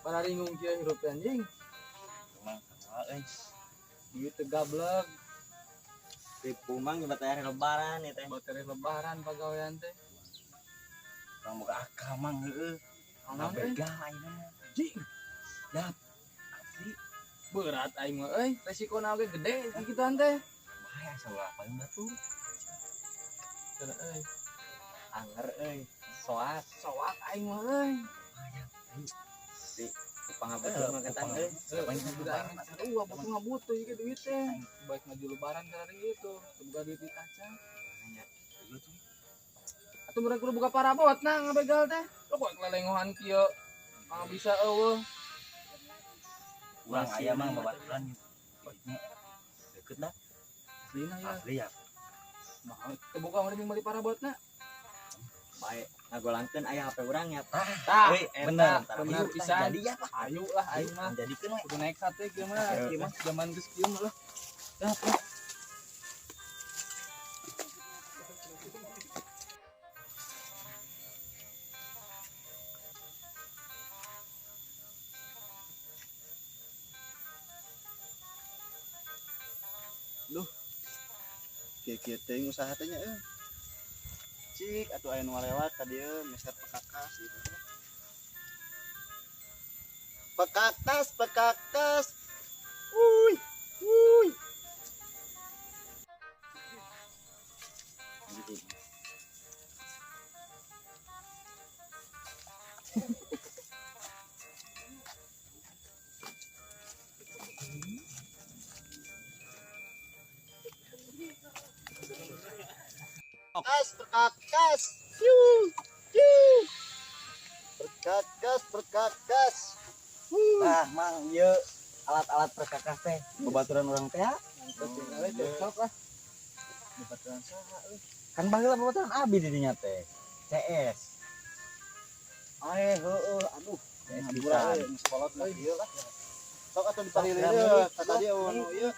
Para ringung kieu hirup anjing. Mang euy. Ieu teh gablek, Tipu mang ibarat hari lebaran ya teh. batere lebaran pagawean teh. Urang boga akal mang heueuh. Aman teh. Bega ayeuna. Anjing, Dap. Asli. berat aing mah euy, resikona oge gede gituan teh. Bahaya asa ulah paling batur. Cenah euy, Anger euy. Soak. soak aing mah euy. Di pangabutur mah kata euy. Paling lebaran aduh apa tuh ngabutuh ieu duit teh. Baik maju lebaran kali gitu, buka duit di kaca. Hanya begitu. Atuh meureun kudu buka parabot nah ngabegal teh. Lo kok lelengohan kieu. Mangga bisa eueuh. Urang aya mah babaturan duitnya deket dah. Aslina ya. Asli ya. Mahal. Kebuka mending beli parabotna. Baik ngagolankeun aya HP urang ya. Tah, Euy, bener, bener. bener Ayo, pisan. Jadi ya Pak. Ayo lah aing mah. Jadikeun we. Kudu nekat teh kieu mah. Ayo. Kieu mah zaman geus kieu mah lah. Dah, kieu teh usaha teh nya cik atuh aya nu lewat ka dieu meser pekakas gitu. Pekakas. Uy. Perkakas. Perkakas. Nah, mang ieu alat-alat perkakas teh babaturan urang teh. mantep tinggal cocok lah. Babaturan saha euy? Kan baheula babaturan abi di dinya teh. CS. Heueuh, aduh. CS Bisa bisa. euy, sekolot mah ieu lah. Sok atuh Sok, dipalili rame. deui, kata dia anu ieu.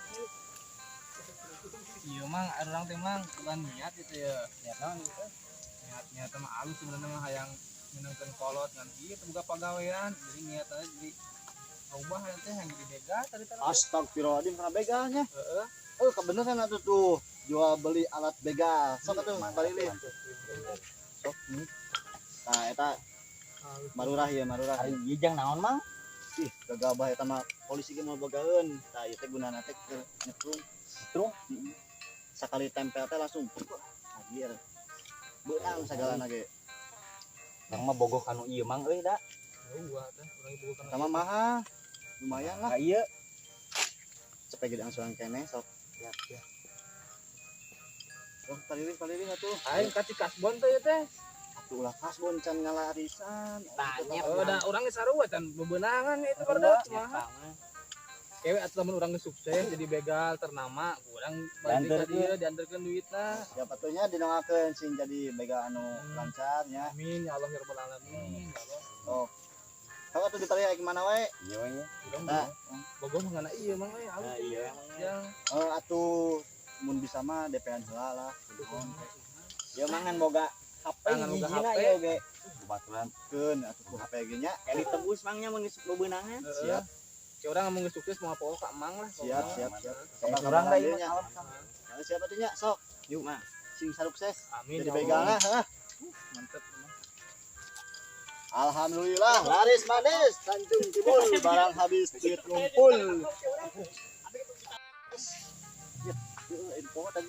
Iya mang, ada orang teh mang bukan niat itu ya. Niat naon ieu teh? Niat mah alus sebenarnya mah hayang menengkeun kolot ngan ieu teh buka pagawean. Jadi niatannya jadi rubah teh yang jadi bega tadi teh. Astagfirullahaladzim karena begalnya. Heeh. Oh, kebenaran atuh tuh jual beli alat begal. Sok atuh balilin. Sok nih. Nah, eta marurah ya marurah. Ari bijang naon mang? Ih, gagabah eta mah polisi ge mau begaeun. Tah ieu teh gunana teh keur nyetrum. Nyetrum? Heeh. Sakali tempel teh langsung anjir. Beunang sagalana ge. Urang mah bogoh kanu ieu mang euy da. Gua teh urang ibu kan. Sama mahal. Lumayan lah. Ka ieu. Cepet gede angsuran keneh sok. Ya. Oh, palilin atuh. Aing ka Cikasbon teh ya teh. Atuh ulah kasbon can ngalarisan. Tanya. Oh, da urang geus sarua can bebenangan itu barudak mah. Kewe atuh lamun urang geus sukses jadi begal ternama, urang balik ka dieu dianterkeun duitna. Siapa tuhnya dinongakeun sing jadi begal anu lancar nya. Amin ya Allah ya rabbal alamin. Ya Allah. Oh. Sok atuh dipalih ke mana wae? Iya we. Urang Nah, bogoh mah ngana ieu mang alus. Nah, iya. Yang atuh mun bisa mah DP-an heula lah. Kunaon teh. Ieu mangan boga HP Tangan boga hijina HP. ieu ge. Babaturan Keun atuh ku HP ge nya. kayak ditebus mangnya mun geus bebeunangan. Siap. Kayak orang ngomong sukses mau apa ka emang lah. Siap. Kayak urang da ieu nya. mah. Siapa tuh nya? Sok Yuk mah. sing sukses. Amin Jadi ya begal Allah. lah. Mantep. Alhamdulillah laris manis Tanjung Timur barang habis duit ngumpul. Info tadi.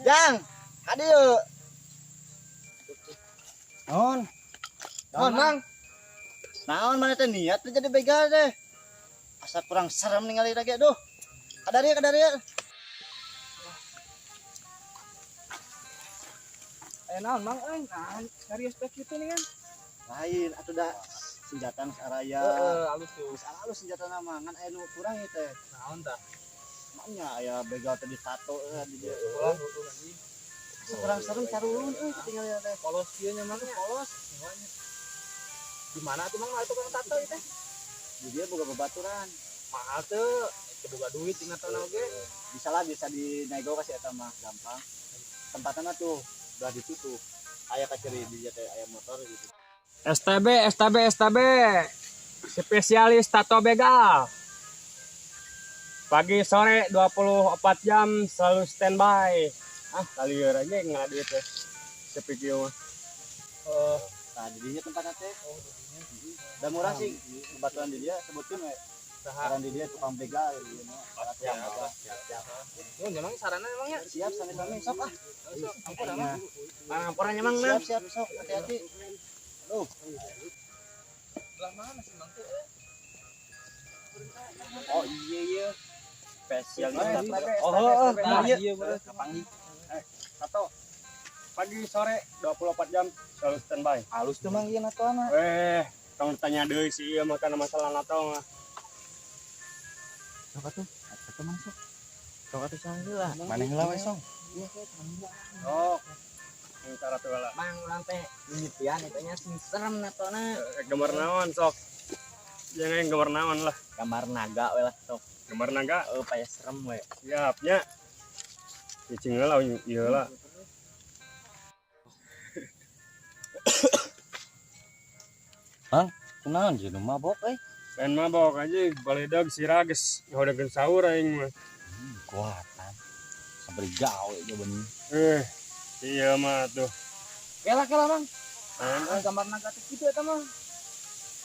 Jang, adieu. Naon? Naon, Mang? Naon mana teh niat teh jadi begal teh. Asa kurang serem ningali lagi aduh. Kadari. Naon mang euy, naon serius teh kitu nih kan. Lain atuh da senjata nu saraya. Alus tuh. Geus alus senjata nama ngan aya nu kurang ieu teh. Naon tah? Maknya aya begal teh ditato di dieu. Ulah tuh anjing. Asa kurang serem carulun tinggal teh. Polos kieu nya mang polos. Di mana tuh mang itu kan tato itu? Di dia boga babaturan. Mahal tuh. Kebuka duit ingatan oge. Bisa lah bisa dinego kasih eta mah gampang. Tempatnya tuh udah ditutup. Aya kaciri di dia teh aya motor gitu. STB spesialis tato begal. Pagi sore 24 jam selalu standby. Kali aja ngadu teh sepi mah. Nah, di dinya tempatnya teh. Dan murah sih batuan di dia sebutkeun we. Saran di dia tukang begal ieu mah. Siap. Mun memang sarana emangnya. Siap sami-sami sok ah. Sok, ampun mah. Pangapuranya mang nah. Siap sok hati-hati. Aduh. Belah mana sih Mang? Oh iya. Spesial Oh, Iya bener. kapangi. Tato. Pagi sore 24 jam selalu standby. Halus tuh mang ieu natoana. Tong tanya deui si ieu mah kana masalah nato mah. Sok atuh. Atuh mang sok. Sok atuh sang heula. Maneh heula we song. Oh. Yang cara tuh lah. Mang urang teh mimitian eta nya serem natona. Gambar naon sok. Jangan gambar naon lah. Gambar naga we lah sok. Gambar naga. Paya serem we. Siapnya. Cicing lah ieu lah. Kunaon jeung nu mabok euy? Lain mabok aja baledag sirages ngahodakeun sahur aing mah. Kuatan. Sabari gawe ge bener. Iya mah tuh. Kela Mang. Gambar naga teh kitu eta mah.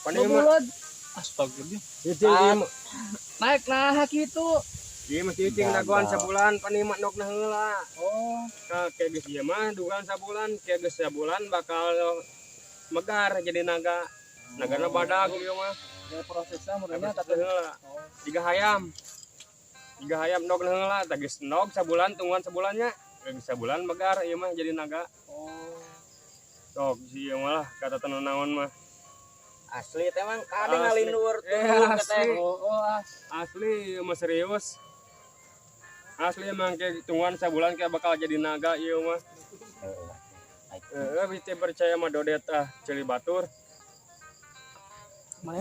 Pani mah Astagfirullah. cicing ieu mah. Naik nah kitu. Ieu mah cicing dagoan sabulan pani mah nokna heula. Oh, Ka geus ieu mah dugaan sabulan, geus sabulan bakal megar jadi naga. Nagana badag ieu mah. ya prosesnya murnya Tapi heula. Tiga hayam nog heula tah geus nog sabulan tungguan sabulannya. Geus sabulan megar ieu mah jadi naga. Oh. Sok si ieu mah lah kata tanu naon mah. Asli teh mang kade ngalindur Asli. Oh, Asli ieu mah serius. Asli emang kayak tungguan sabulan kayak bakal jadi naga ieu mah. Bisa percaya mah Dodet Cili Batur. mana.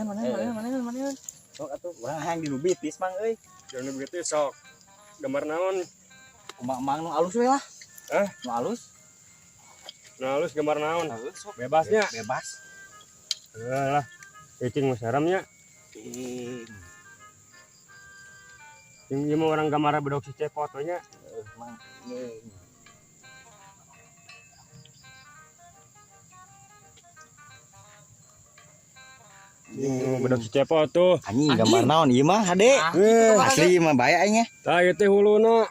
Sok atuh urang hayang dilubitis mang euy. Jangan begitu sok. Gambar naon? Mang nu alus we lah. Nu alus? Nah, halus gambar naon? Alus sok. Bebasnya. Bebas. Lah. Cicing mah seremnya. Ini mah orang gambar bedok si cepot nya. Mang. Bedok si cepot tuh. Anjing gambar naon ieu mah hade. Asli mah bae nya. Tah ieu teh huluna.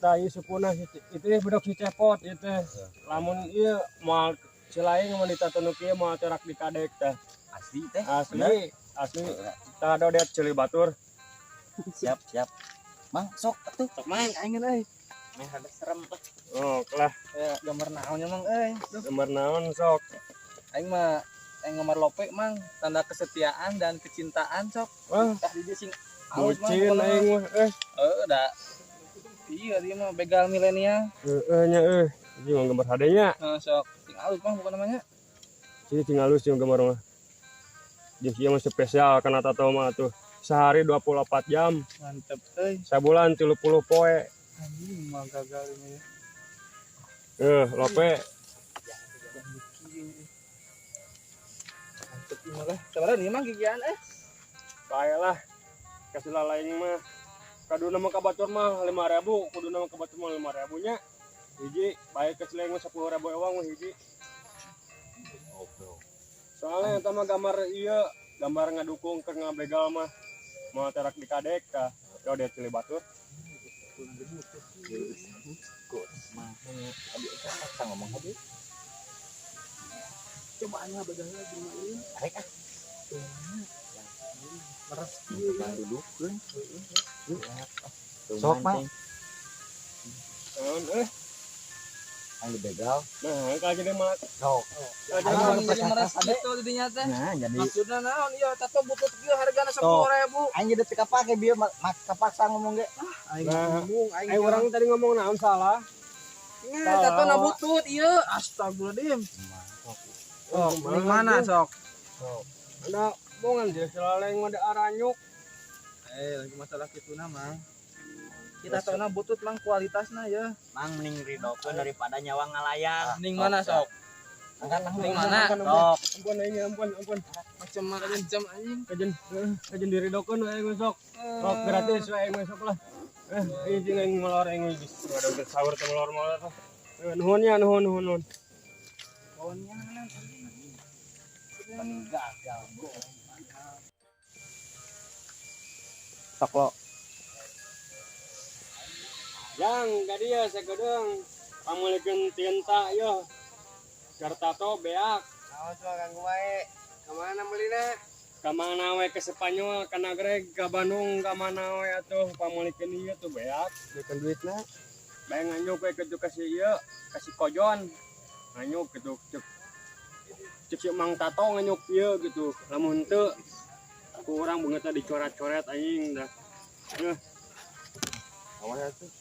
Tah ieu supuna itu bedok si cepot ieu teh. Lamun ieu moal cilaing mun ditatono kieu moal terak dikadek teh. Asli teh. Asli. Tah Dodet Cili Batur. Siap. Mang sok atuh. Sok main aing euy. Meh hade serem lah. Oh, lah Ya gambar naonnya Mang euy. gambar naon sok. Aing mah gambar lope Mang, tanda kesetiaan dan kecintaan sok. Wah, Tah di sing alus mah. bucin aing mah Da. Iya dia mah begal milenial. nya Ini mah gambar HD-nya. Nah, sok sing alus Mang bukan namanya. Sini tinggal halus yang gambar mah. Dia mah spesial karena tato mah tuh. Sehari 24 jam, Mantep euy. sabulan 30 poe. Anjing mah gagal ini. Lope. Mantep ieu mah lah. Sabaran ieu mah gigian Baiklah. Kasih lain mah. Kaduna mah kabatur mah 5.000, kuduna mah kabatur mah 5.000 nya. Hiji baik keceleng mah 10.000 ewang mah hiji. Soalnya eta mah gambar ieu, gambar ngadukung keur ngabegal mah. Mau terak dikadek ka Dodet Cili Batur. Ngomong hade. Coba anya begalnya gimana ieu? Arek ah. Meres Dudukkeun. Sok, Mang. Naon Ang dibegal. Nah, ka jadi mah. Sok. Aing jadi meres gitu di dinya teh. Nah, jadi Maksudna naon ieu tato butut ieu hargana 10.000. aing jadi teu kapake bieu kapaksa ngomong ge. Aing Nah, ngomong orang tadi ngomong naon salah. tato na butut ieu. Astagfirullahaladzim. Oh, mending mana sok? Ada bongan dia selaleng mah ada aranyuk. Lagi masalah kitu na Mang. Kita tahu na butut Mang kualitasna ya. Mang mending ridokeun daripada nyawa ngalayang. Mending mana sok? Angkat lah. Yang mana? Ampun aing ampun. Macam-macam anjing. Kajen diri dokon aing besok. Rok gratis aing besok lah. Ieu jeung aing molor aing geus ada sahur teh molor-molor. Nuhun ya nuhun. Kawannya Gagal, bro. Sok lo. Yang gadia sagedeung pamulikeun tinta yo. Gartato beak. Awas mah ganggu wae. Kemana melina? Kamana we ke Spanyol, ka Nagreg, ka Bandung, kamana we atuh pamulikeun ieu tuh beak. Belikan duitna. Bae nganyuk we kitu kasih ieu, kasih kojon. Nganyuk gitu cek si Mang Tato nganyuk ieu gitu. Lamun teu ku urang beungeutna dicoret-coret anjing dah. Awas atuh.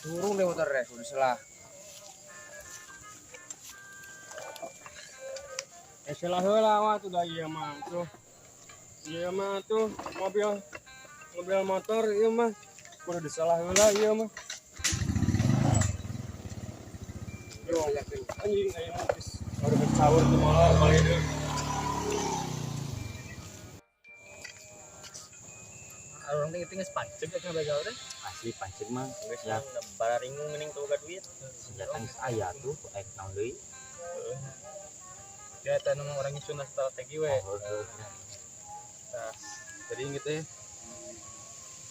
Turun deh motor deh, udah salah. Salah heula mah tuh da ieu mah tuh. Ieu mah tuh mobil motor ieu mah kudu disalah heula ieu mah. Yo, anjing aya mah geus baru sahur teh molor balik deui. orang tinggi pancek ya begal teh. Asli pancet mah geus ya bararingu mending tuh gak duit. Senjata geus aya tuh aek naon deui. Ya eta nu orang nyusun strategi we. Nah, jadi gitu ya.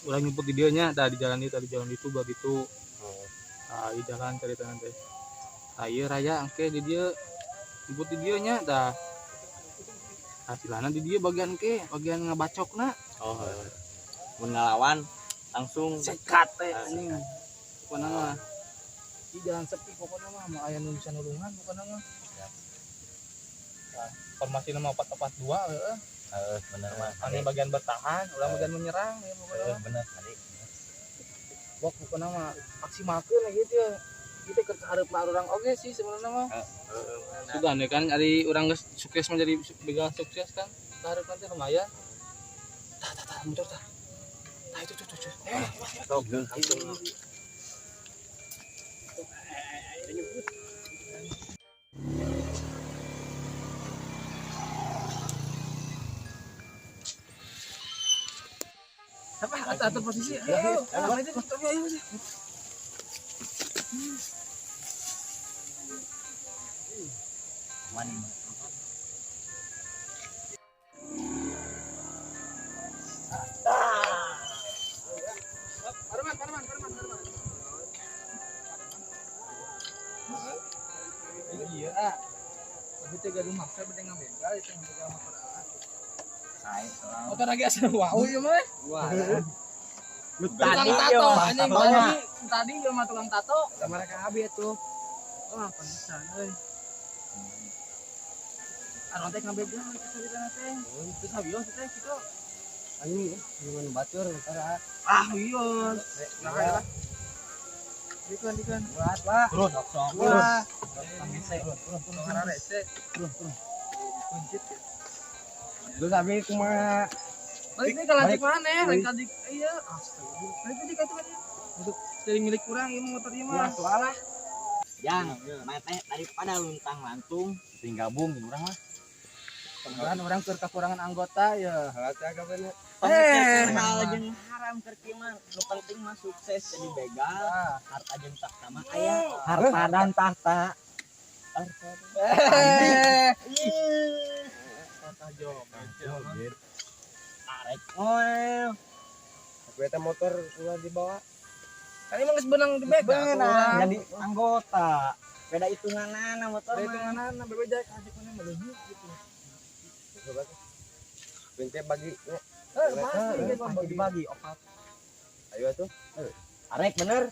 Urang nyebut di dieu nya, tah di jalan itu begitu. Nah, di jalan cerita nanti. Nah, ieu raya engke di dieu nyebut di dieu nya tah. Hasilana di dieu bagian ngabacokna. Mun ngalawan langsung Sekat teh anjing. Pokona mah di jalan sepi pokona mah mau aya nu bisa nulungan pokona mah. Nah, formasi nama 4-4-2 heeh. bener mah. Anu bagian bertahan, ulah bagian menyerang ya pokona mah. Bener tadi. Bok pokona mah maksimalkeun gitu ya. Kita keur hareup mah urang oge sih sebenarnya mah. Sudah nih kan ari urang geus sukses menjadi begal sukses kan. Hareup nanti lumayan. Tah motor tah. Tah itu. Sok langsung. Apa atur posisi? Ayo. Ayo. Mani. Parman. Iya. Tapi teh gaduh maksa bade ngabegal itu ngabegal motor. Motor lagi asal wau ieu mah. Wah. Tukang tato anjing tadi ieu mah tukang tato. Kamar ka abi atuh. Wah, pantesan euy. Anu teh ngabegal kita cerita teh. Itu sabios teh kitu. Anjing gimana bacor entar Iya. Nah, Dikon. Buat, Pak. Turun. Wah. Turun. Rese. Kuncit. Lu sabi kumaha? Balik deh kalanjik mana? Lain kalanjik iya. Astaga. Balik deh itu aja. Untuk dari milik kurang ieu motor ieu mah. Soalah. Yang teh daripada luntang lantung sing gabung urang mah. Kemudian orang kekurangan anggota ya. agak bener. Hal jeung haram keur kieu mah nu penting mah sukses jadi begal. Harta jeung tahta mah aya. Harta dan tahta. Tata joget. Arek moel. Beta motor ulah dibawa. Kan emang geus benang di begal. Jadi anggota. Beda hitunganana motor mah. Hitunganana bebeja kasih mana meleuh gitu. Bente bagi Pasti dibagi opat. ayo tuh. Arek bener.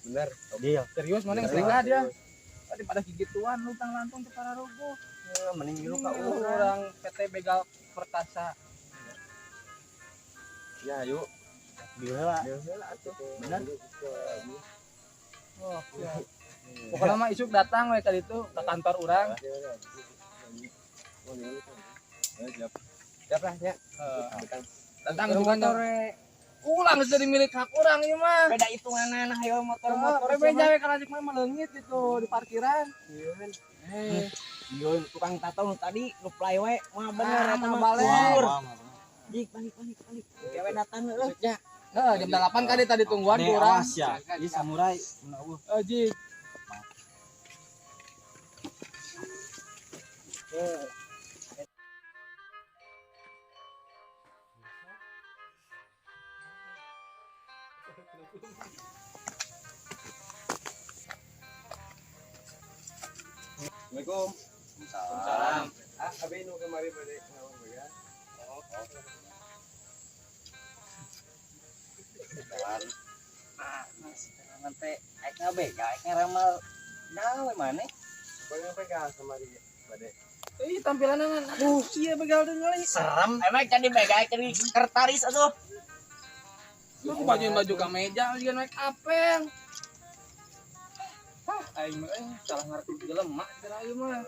Deal. serius mana yang selingah dia. Tadi pada gigituan lutang lantung teu para rogo. Ya mending Lu lu ka ka urang PT Begal Perkasa. Ya yuk. Bila atuh. bener. Oh, iya. Pokoknya mah isuk datang we ka ditu ke kantor urang. Siap lah ya. Datang juga ulang jadi milik hak orang ieu mah. Beda hitunganan hayo motor-motor. Bebeja we kana mah meleungit itu di parkiran. Yo tukang tato nu tadi nu play we mah bener eta mah balik. balik. Balik. Kewe datang heuh. Jam 8 kali tadi tungguan Nih, kurang. awas ya. Ini samurai. Jik. Assalamualaikum. Salam. Abi nu kemari bade ngawon ya. Nanti aekna bega aekna ramal nawe maneh. Pegang kemari bade. Ih tampilanna kan. Aduh, ieu begal deung euy. Serem. Emang jadi bega jadi sekretaris atuh. Aku baju kameja juga naik apel. Aing mah salah ngerti jelema cenah ieu mah.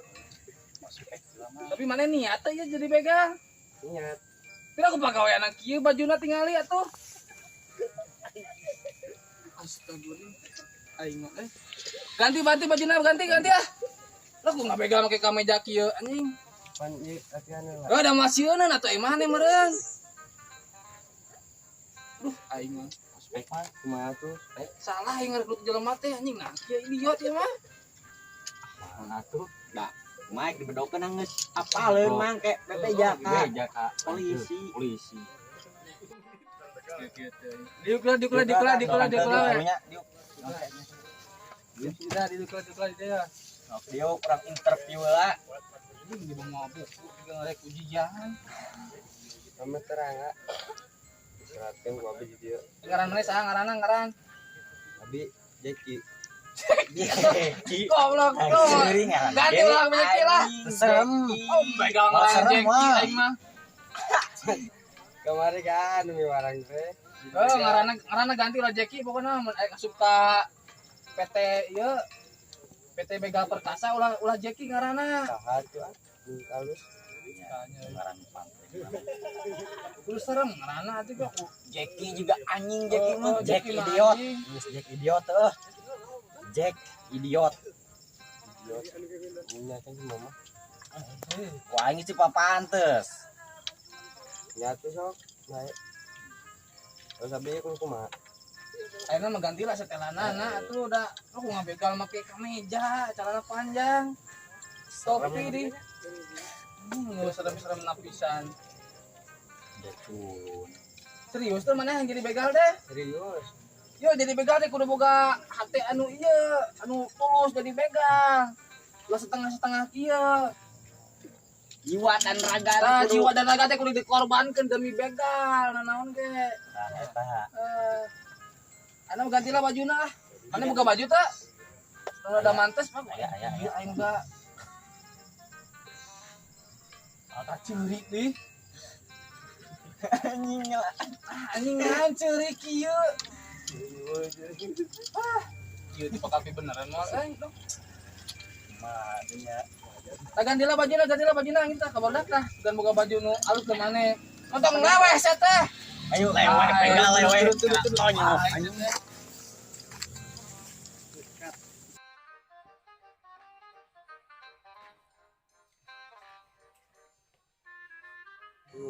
Tapi mana niat ya jadi begal? Niat. Tidak aku pagawean kieu bajuna tingali atuh. Astagfirullah. Aing mah ganti bajuna ganti ah. Lah aku enggak begal make kameja kieu anjing. Pan ieu latihan lah. Ada masieuna atuh imah mah meureun. Duh aing mah Spek mah kumaha tuh? Spek salah yang ngerekrut jelema teh anjing nah kieu idiot ya mah. Mana tuh? Da, Mike dibedokeun geus apaleun mang ke PP Jaka. Polisi. Diuklah. Sudah diuklah dia. Dia kurang interview lah. Ini di bawah mabuk, juga ngerek ujian. Mama terang. Istirahatkeun ku abi di dieu. Ngaran mana sah ngaran. Abi Jeki. Goblok tuh. Ganti lah Jeki lah. Serem. Oh, begal ngaran Jeki aing mah. Kemari kan mi warang teh. Oh, ngaranna ganti lah Jeki pokoknya mun aing asup ka PT ieu PT Begal Perkasa ulah Jeki ngaranna. Saha tuh halus. Ngaran pantai. Terus serem ngaranna atuh kok. Jeki juga anjing Jeki mah. Oh, Jack Jeki mah idiot. anjing. Jack idiot tuh. Jack idiot. Punya kan mama. Wah ini sih pantes. Nyatu sok. Naik. Terus abi kumaha? Akhirnya mengganti lah setelana nah atuh udah aku nggak begal make kameja celana panjang topi di nggak serem napisan Jekun. serius tuh mana yang jadi begal deh Serius. yo jadi begal deh kudu boga hati anu tulus jadi begal lah setengah kieu Jiwa dan raga. nah jiwa dan raga teh kudu dikorbankeun demi begal nanaon ge Nah, eta. Ana gantilah bajuna ah. Ana buka baju tak? Kalau ada mantes mah Aya. aing enggak. Ada ceurik deh. Anjing lah. Anjing naon ceurik kieu. Kieu dipakapi beneran moal euy. Madunya. Tah gantilah bajuna angin tah kabardak tah. Bukan boga baju nu alus ke maneh. Montong lewes eta teh. Ayo lewat pegal lewat. Tonyok.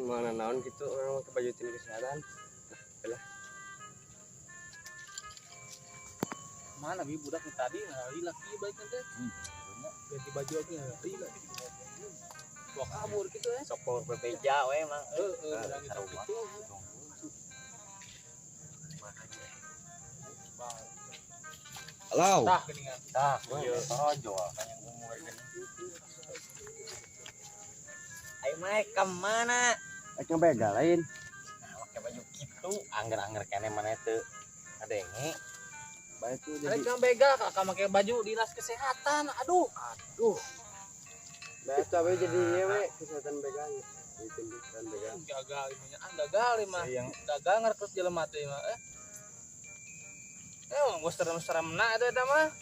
Mana naon gitu orang pakai baju tim kesehatan. Belah. Mana bi budak nu tadi ngali laki baik teh. Ganti baju lagi ngali lagi. Bawa kabur gitu ya. Sopor bebeja we emang. Bilang gitu gitu. Halo. Tah geningan. Tah, ieu torojo kan yang umur gini. Ayo Mike kemana? Ayo begal lain. Nah, pakai baju gitu, angger-angger kene mana teu ngadenge. Baik tuh Ada jadi. yang begal kakak pakai baju dinas kesehatan. Aduh. Baik tapi jadi ieu we kesehatan begal. Itu kesehatan begal. Gagal imanya. Gagal mah. Yang Gagal ngerekrut jelema teh mah. Mau serem-seremna eta mah.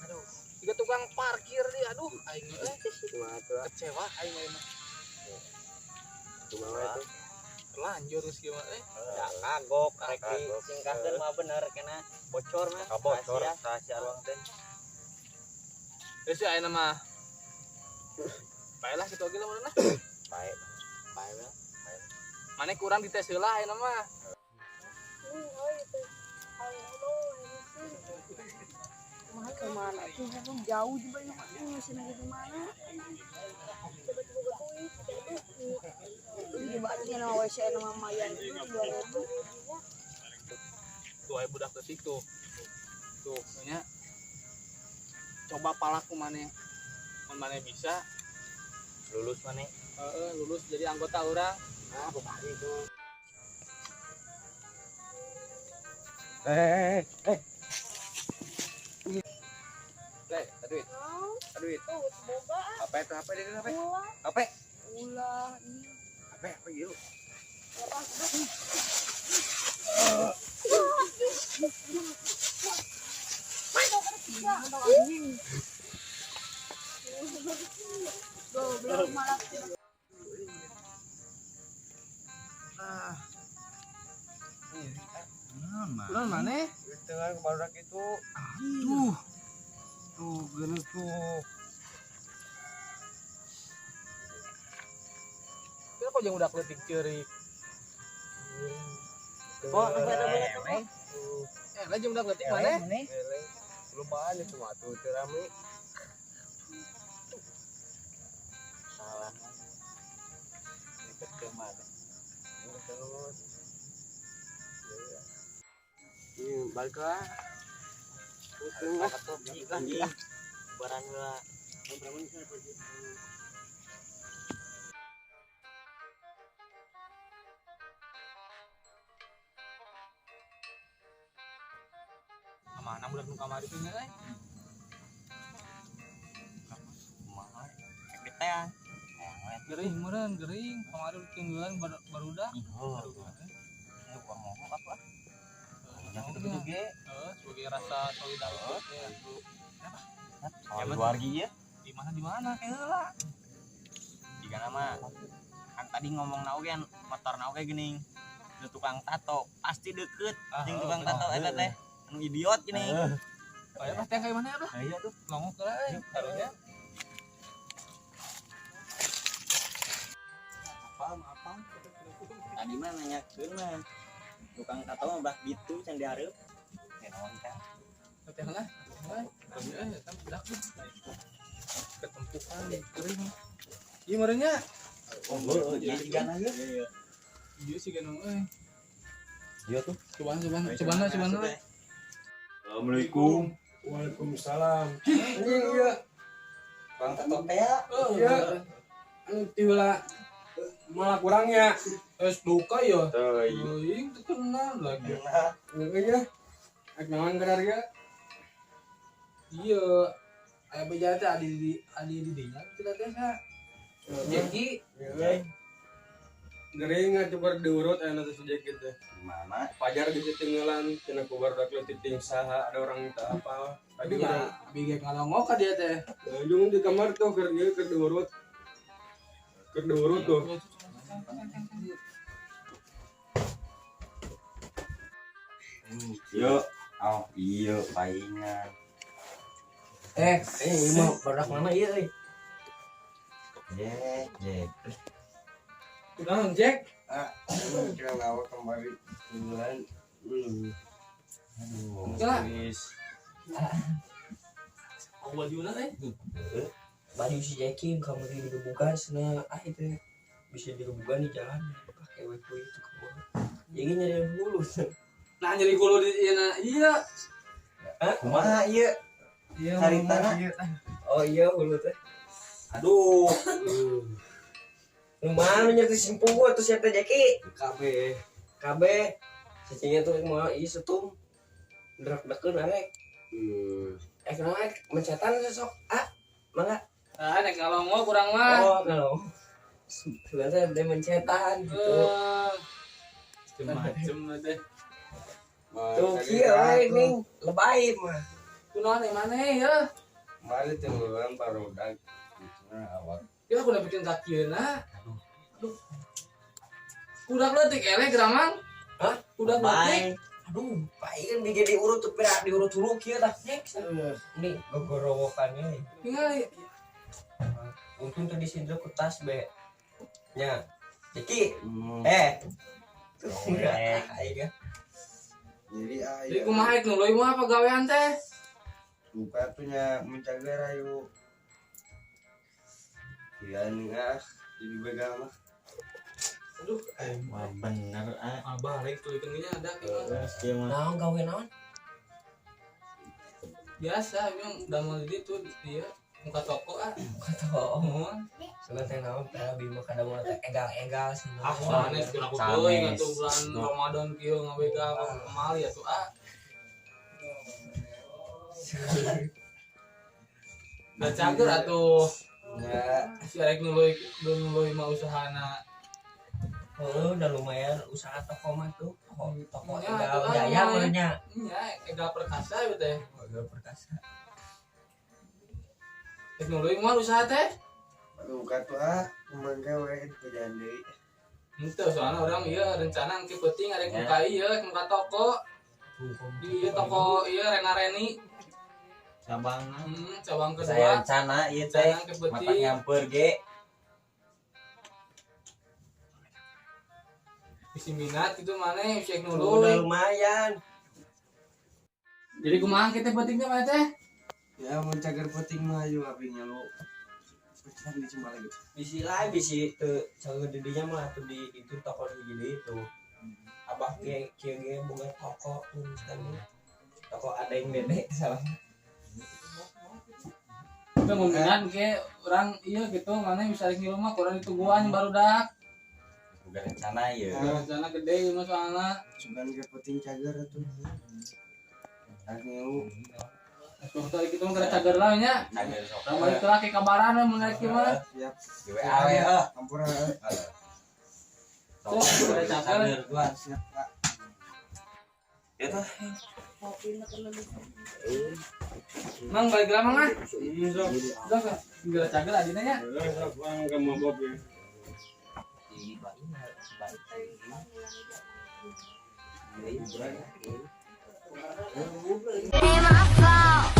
Aduh. Tiga tukang parkir dia. Aduh, aing cuma itu kecewa aing mah cuma itu terlanjur geus kieu mah Ya kagok rek disingkatkeun mah bener kena bocor mah. bocor Rahasia. rahasia ruang teh geus ayeuna mah baelah kitu oge lah meureun lah baik Bae. maneh kurang dites heula ayeuna mah Kemana tuh jauh juga ya masih lagi di mana di balik nama WC nama Mayan itu 2.000 tuh aya budak leutik tuh nya coba palaku maneh mun maneh bisa Lulus mana? lulus jadi anggota orang Bupati itu. aduh semoga apa itu apa dia apa ulah apa ulah ini apa gitu belum malah udah maneh itu kan baru itu tuh gini tuh kira kok jeung udah leutik ceurik Oh, ada banyak. lah jeung udah leutik maneh lumayan cuma tuh cerami Salah. Deket ke mana? terus balik lah Anjing. Barang lah. mana budak nu kamari teh nya Keteang. gering meureun gering kamari tinggalan barudak Ngomong apa? yang itu juga sebagai rasa solidaritas ya Luar gigi ya. di mana kayak lah Jika nama kan tadi ngomong nauge motor nauge gini. Ada tukang tato pasti deket jeung tukang tato eta teh anu idiot gini. oh ya pasti kayak mana ya lah Iya tuh. longok lah taruhnya Apa? Tadi mah nanyakeun mah. Tukang tato mah bah gitu can dihareup. Naon kan? teh lah kami eta budak ketempukan gering ieu meureunnya Iya juga nanya. ieu sih genong iya tuh cobaan assalamualaikum waalaikumsalam Anjing iya. Tukang tato teh ya. iya tiba malah kurangnya es duka ya tuh Aing terkenal lagi iya naon harga iya aya beja teh adi di dinya kita teh sa Jeki gering coba diurut aya teh sedikit teh Mana? pajar di tinggalan cenah ku barudak leutik ting saha ada orang minta apa tapi tadi nggak bigek ngalongok ka dia teh ujung di kamar tuh keur ieu keur diurut tuh Yo, oh iya paingan. ini mah Produk mana iya euy? Jek. udah Jack kira lawa kembali bulan Jalan. Wis. oh bajunya Baju si Jeki kamu digebukan sana itu bisa digebukan di jalan pakai wifi itu ke bawah. Jadi nyari dulu. nah jadi kulo di iya Kumaha ieu? iya Cari tanah. Oh iya hulu teh. Aduh. Lumayan nyari simpul gua tuh siapa Jeki? KB. Cacingnya tuh mau setum. Drak-dakeun arek. Kenapa mencetan sesok? Mangga. nek ngalongok kurang mah Oh, no. Sebenarnya dia mencetan gitu. macem teh Tuh kieu we lebay mah. kunaon yang mana ya Mari tungguan barudak Ya aku udah bikin kaki na. Aduh. Udah letik elek geramang. Hah? Udah letik. Aduh, paling bikin diurut tuh perak diurut dulu kieu tah. Ini gogorowokannya. Tinggal Untung tadi sini ku tas be. Nya. Ceki. Tuh enggak aing. jadi kumaha itu leuy mah apa gawean teh? Buka tuhnya mencagar ayo. Iya nih jadi begal mah. Aduh, bener balik tuh ikannya ada gimana? Naon gawe naon? Biasa yang damel di tuh dia muka toko Kata sebenarnya naon teh bima kada mau egal-egal sih. soalnya sudah aku teuing atuh bulan Ramadan kieu ngabega kemali atuh Da cager atuh Ya, si arek nuluy mah usahana. udah lumayan usaha toko mah tuh. Toko Ya, egal atuh, jaya aya. mah nya. Nya egal perkasa ieu teh. Egal perkasa. Teknologi mah usaha teh. Buka tuh mangga we kerjaan deui. Henteu soalnya orang ieu rencana engke penting arek muka ieu muka toko. Di ieu toko ieu rena-reni. cabang Cabang Saya kedua. rencana ieu teh Rencana ke mata penting. nyamper ge Bisi minat gitu maneh cek Udah nuluy. lumayan. Jadi kumaha kita pentingnya mah teh? Ya mencagar penting mah ayo apinya lu. Pecan di cuma lagi. Bisi lain bisi teu cager didinya mah tuh di itu toko di itu. Abah ge kieu ge boga toko tuh kan. Toko ada yang dedek salah. Kita mau minat ke orang iya gitu mana bisa di rumah kurang dituguan baru dak. bukan rencana ieu Rencana gede mah soalna. Sugan ke penting cagar tuh. Akhirnya lu Suatu hari kita mah kada cager lah nya. cager sok Urang balik teh ke kabaran mun naik mah. siap. di WA we Ampura. Tuh kada cager. gua Siap Pak. Kopi na terlalu. Mang balik lah mang ah. Udah kan gara cager adina nya. Sok bang ke mabok ya. Hey, my fault.